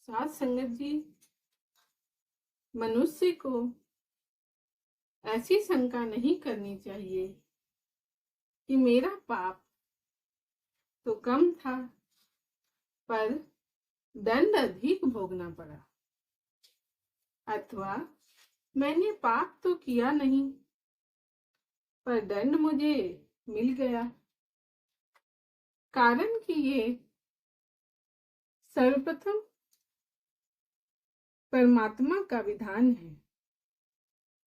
साथ संगत जी, मनुष्य को ऐसी शंका नहीं करनी चाहिए कि मेरा पाप तो कम था पर दंड अधिक भोगना पड़ा, अथवा मैंने पाप तो किया नहीं पर दंड मुझे मिल गया। कारण कि ये सर्वप्रथम परमात्मा का विधान है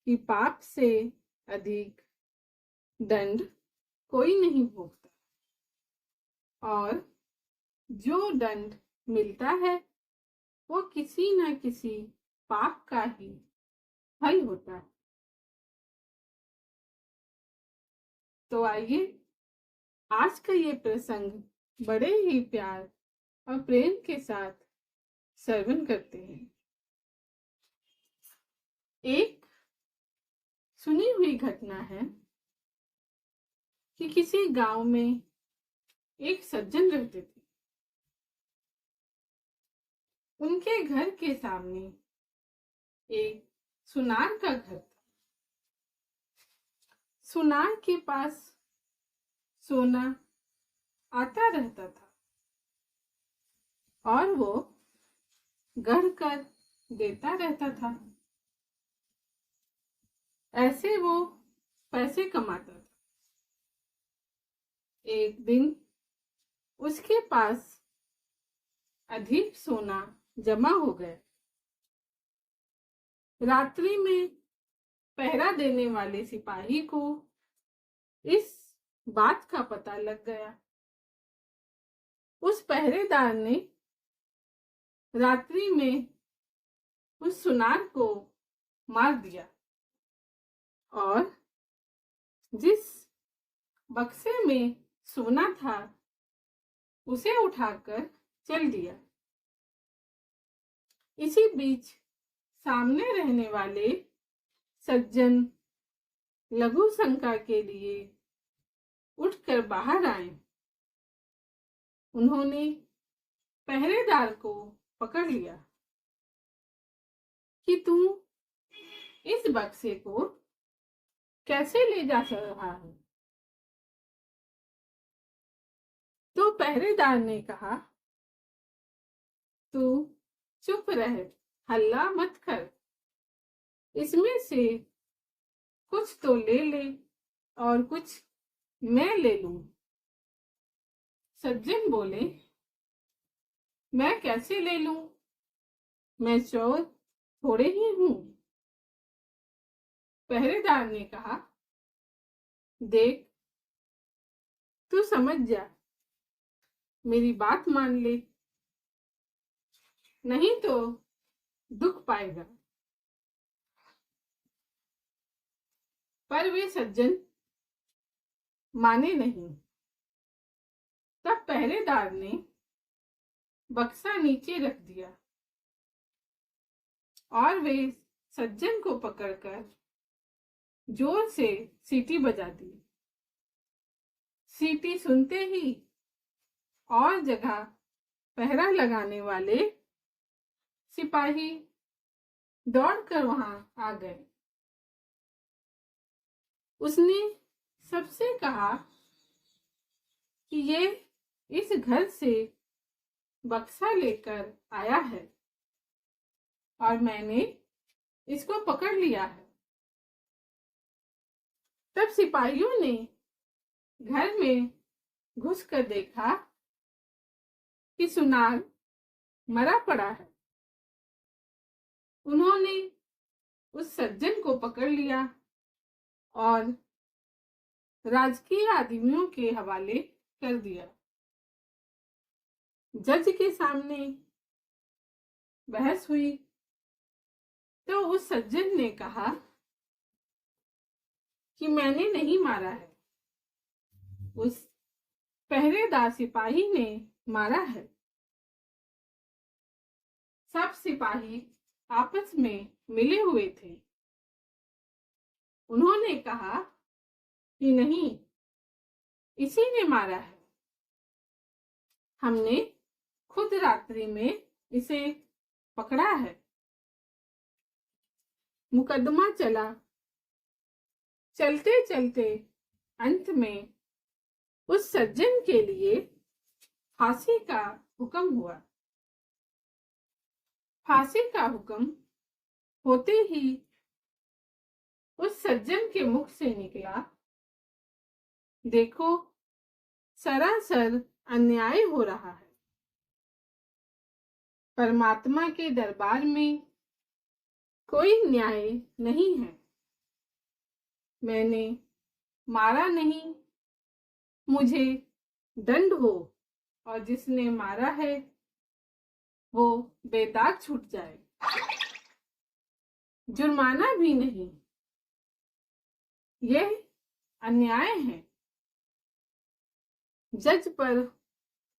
कि पाप से अधिक दंड कोई नहीं भोगता, और जो दंड मिलता है वो किसी न किसी पाप का ही फल होता है। तो आइए आज का ये प्रसंग बड़े ही प्यार और प्रेम के साथ श्रवण करते हैं। एक सुनी हुई घटना है कि किसी गांव में एक सज्जन रहते थे। उनके घर के सामने एक सुनार का घर था। सुनार के पास सोना आता रहता था और वो गढ़ कर देता रहता था। ऐसे वो पैसे कमाता था। एक दिन उसके पास अधिक सोना जमा हो गया। रात्रि में पहरा देने वाले सिपाही को इस बात का पता लग गया। उस पहरेदार ने रात्रि में उस सुनार को मार दिया और जिस बक्से में सोना था उसे उठाकर चल दिया। इसी बीच सामने रहने वाले सज्जन लघु शंका के लिए उठकर बाहर आए। उन्होंने पहरेदार को पकड़ लिया कि तू इस बक्से को कैसे ले जा रहा है। तो पहरेदार ने कहा, तू चुप रह, हल्ला मत कर, इसमें से कुछ तो ले ले और कुछ मैं ले लूं। सज्जन बोले, मैं कैसे ले लूं, मैं चोर थोड़े ही हूं। पहरेदार ने कहा, देख, तू समझ जा, मेरी बात मान ले, नहीं तो दुख पाएगा। पर वे सज्जन माने नहीं। तब पहरेदार ने बक्सा नीचे रख दिया और वे सज्जन को पकड़कर जोर से सीटी बजा दी। सीटी सुनते ही और जगह पहरा लगाने वाले सिपाही दौड़कर वहां आ गए। उसने सबसे कहा कि ये इस घर से बक्सा लेकर आया है और मैंने इसको पकड़ लिया है। तब सिपाहियों ने घर में घुसकर देखा कि सुनार मरा पड़ा है। उन्होंने उस सज्जन को पकड़ लिया और राजकीय आदमियों के हवाले कर दिया। जज के सामने बहस हुई तो उस सज्जन ने कहा कि मैंने नहीं मारा है, उस पहरेदार सिपाही ने मारा है। सब सिपाही आपस में मिले हुए थे। उन्होंने कहा कि नहीं, इसी ने मारा है, हमने खुद रात्रि में इसे पकड़ा है। मुकदमा चला। चलते चलते अंत में उस सज्जन के लिए फांसी का हुक्म हुआ। फांसी का हुक्म होते ही उस सज्जन के मुख से निकला, देखो, सरासर अन्याय हो रहा है। परमात्मा के दरबार में कोई न्याय नहीं है। मैंने मारा नहीं, मुझे दंड हो, और जिसने मारा है वो बेदाग छूट जाए। जुर्माना भी नहीं, यह अन्याय है। जज पर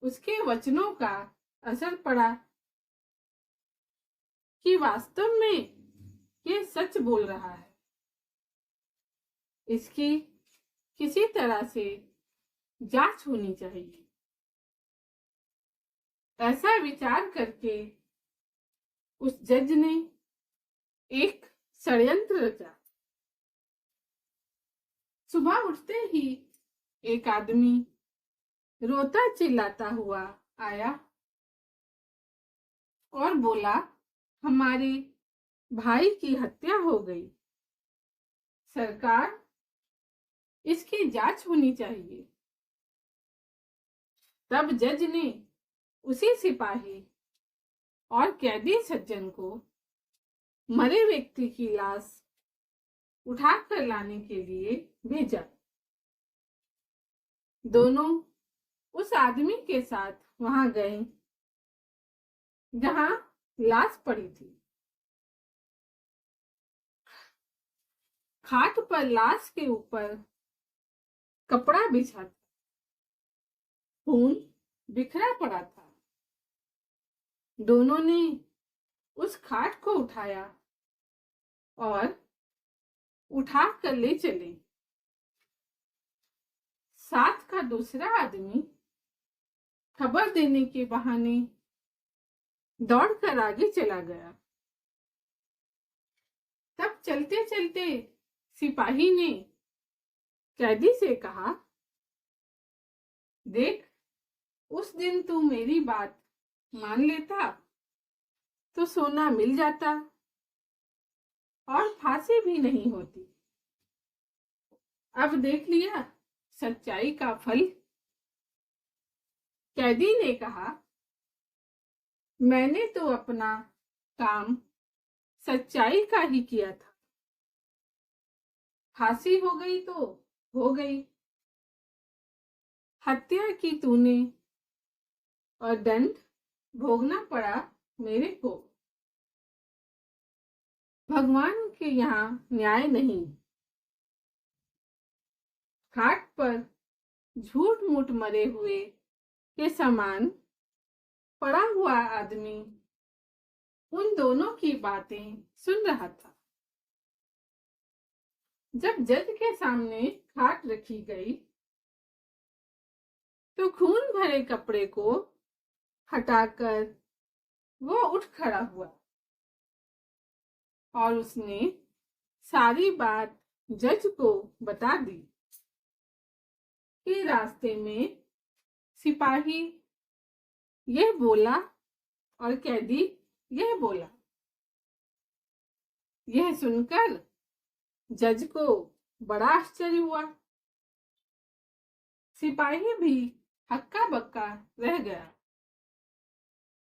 उसके वचनों का असर पड़ा कि वास्तव में ये सच बोल रहा है। इसकी किसी तरह से जांच होनी चाहिए। ऐसा विचार करके उस जज ने एक षड्यंत्र रचा। सुबह उठते ही एक आदमी रोता चिल्लाता हुआ आया और बोला, हमारे भाई की हत्या हो गई। सरकार, इसकी जांच होनी चाहिए। तब जज ने उसी सिपाही और कैदी सज्जन को मरे व्यक्ति की लाश उठा कर लाने के लिए भेजा। दोनों उस आदमी के साथ वहां गए जहां लाश पड़ी थी। खाट पर लाश के ऊपर कपड़ा बिछा था। खून बिखरा पड़ा था। दोनों ने उस खाट को उठाया और उठा कर ले चले। साथ का दूसरा आदमी खबर देने के बहाने दौड़कर आगे चला गया। तब चलते चलते सिपाही ने कैदी से कहा, देख, उस दिन तू मेरी बात मान लेता तो सोना मिल जाता और फांसी भी नहीं होती। अब देख लिया सच्चाई का फल। कैदी ने कहा, मैंने तो अपना काम सच्चाई का ही किया था। फांसी हो गई तो हो गई, हत्या की तूने और दंड भोगना पड़ा मेरे को। भगवान के यहाँ न्याय नहीं। खाट पर झूठ मूठ मरे हुए के समान पड़ा हुआ आदमी उन दोनों की बातें सुन रहा था। जब जज के सामने खाट रखी गई तो खून भरे कपड़े को हटाकर वो उठ खड़ा हुआ और उसने सारी बात जज को बता दी कि रास्ते में सिपाही यह बोला और कैदी यह बोला। यह सुनकर जज को बड़ा आश्चर्य हुआ। सिपाही भी हक्का बक्का रह गया।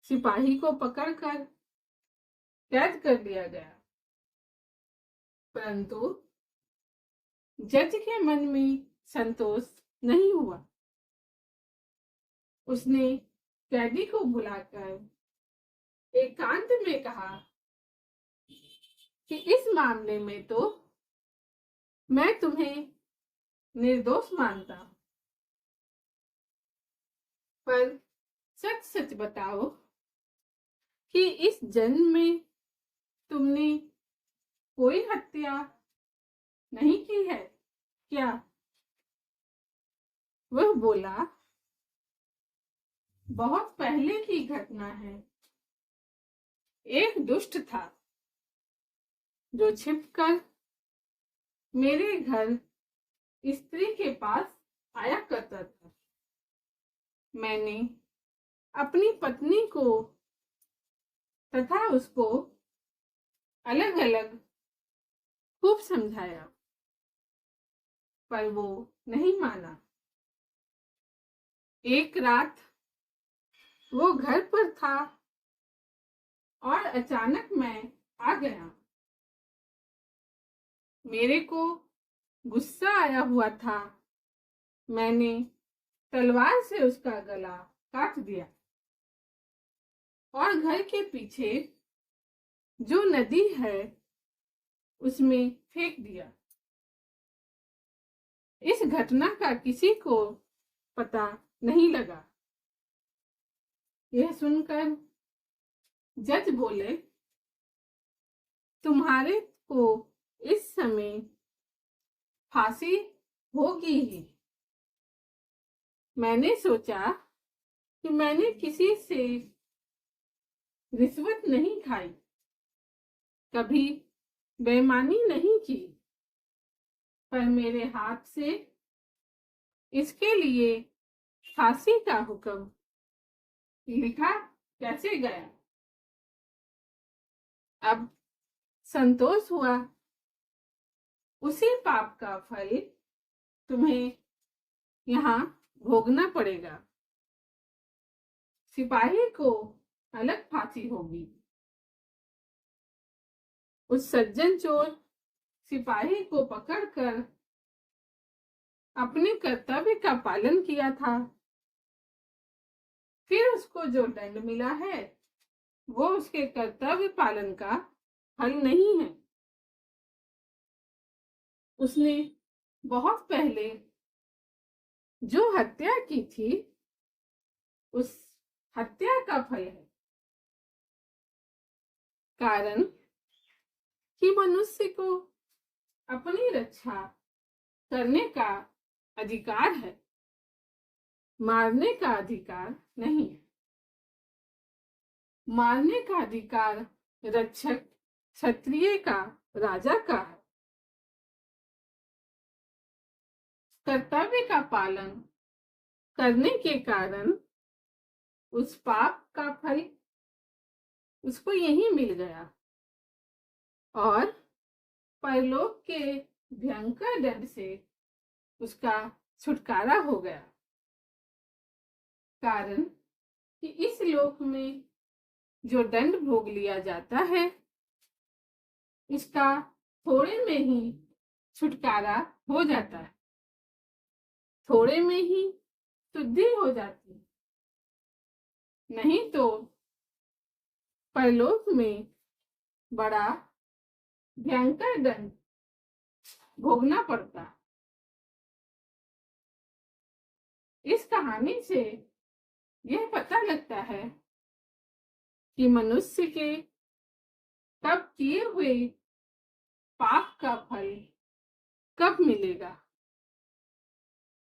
सिपाही को पकड़कर कैद कर लिया गया। परंतु जज के मन में संतोष नहीं हुआ। उसने कैदी को बुलाकर एकांत में कहा कि इस मामले में तो मैं तुम्हें निर्दोष मानता हूं, पर सच सच बताओ कि इस जन्म में तुमने कोई हत्या नहीं की है क्या? वह बोला, बहुत पहले की घटना है। एक दुष्ट था जो छिपकर मेरे घर स्त्री के पास आया करता था। मैंने अपनी पत्नी को तथा उसको अलग अलग खूब समझाया, पर वो नहीं माना। एक रात वो घर पर था और अचानक मैं आ गया। मेरे को गुस्सा आया हुआ था। मैंने तलवार से उसका गला काट दिया और घर के पीछे जो नदी है उसमें फेंक दिया। इस घटना का किसी को पता नहीं लगा। यह सुनकर जज बोले, तुम्हारे को इस समय फांसी होगी ही। मैंने सोचा कि मैंने किसी से रिश्वत नहीं खाई, कभी बेईमानी नहीं की, पर मेरे हाथ से इसके लिए फांसी का हुक्म लिखा कैसे गया। अब संतोष हुआ, उसी पाप का फल तुम्हें यहाँ भोगना पड़ेगा। सिपाही को अलग फांसी होगी। उस सज्जन चोर सिपाही को पकड़कर अपने कर्तव्य का पालन किया था। फिर उसको जो दंड मिला है वो उसके कर्तव्य पालन का फल नहीं है। उसने बहुत पहले जो हत्या की थी उस हत्या का फल है। कारण कि मनुष्य को अपनी रक्षा करने का अधिकार है, मारने का अधिकार नहीं है। मारने का अधिकार रक्षक क्षत्रिय का, राजा का है। कर्तव्य का पालन करने के कारण उस पाप का फल उसको यही मिल गया और परलोक के भयंकर दंड से उसका छुटकारा हो गया। कारण कि इस लोक में जो दंड भोग लिया जाता है इसका थोड़े में ही छुटकारा हो जाता है, थोड़े में ही शुद्धि हो जाती है। नहीं तो परलोक में बड़ा भयंकर दंड भोगना पड़ता। इस कहानी से यह पता लगता है कि मनुष्य के कब किए हुए पाप का फल कब मिलेगा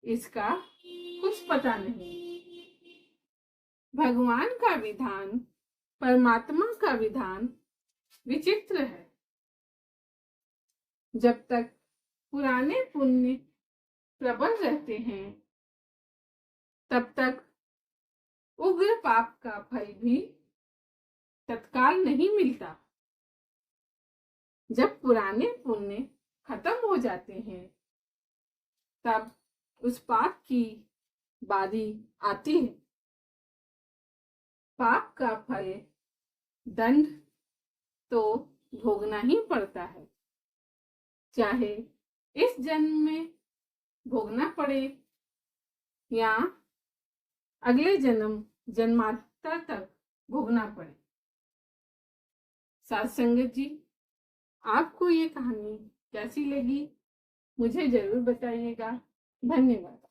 इसका कुछ पता नहीं। भगवान का विधान, परमात्मा का विधान विचित्र है। जब तक पुराने पुण्य प्रबल रहते हैं तब तक उग्र पाप का फल भी तत्काल नहीं मिलता। जब पुराने पुण्य खत्म हो जाते हैं तब उस पाप की बारी आती है। पाप का फल दंड तो भोगना ही पड़ता है, चाहे इस जन्म में भोगना पड़े या अगले जन्म जन्मांतर तक भोगना पड़े। साथ संगत जी, आपको ये कहानी कैसी लगी मुझे जरूर बताइएगा। धन्यवाद।